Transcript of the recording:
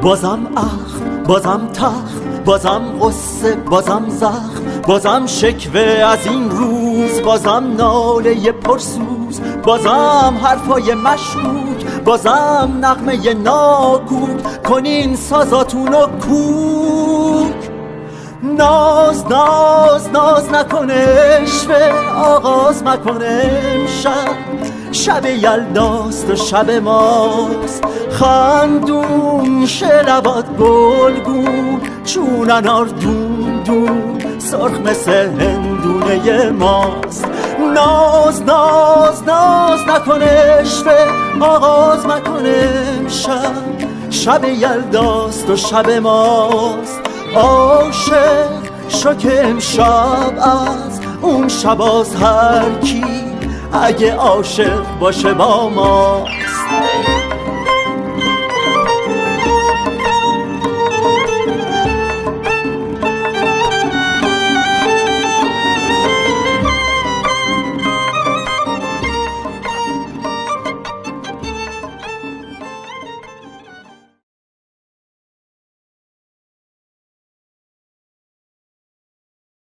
بازم اخم، بازم تخت، بازم قصه، بازم زخم، بازم شکوه از این روز، بازم ناله پرسوز، بازم حرفای مشکوک، بازم نغمه ناکوک. کنین سازاتونو کوک. ناز ناز ناز نکنه عشوه، آغاز مکنه امشب. شب یلداست و شب ماست، خندون شلوات گلگون، چون انار دون دون، سرخ مثل هندونه ماست. ناز ناز ناز نکنه عشوه، آغاز مکنه امشب. شب یلداست و شب ماست. عاشق شو که امشب از اون شباز هر کی اگه عاشق باشه با ماست.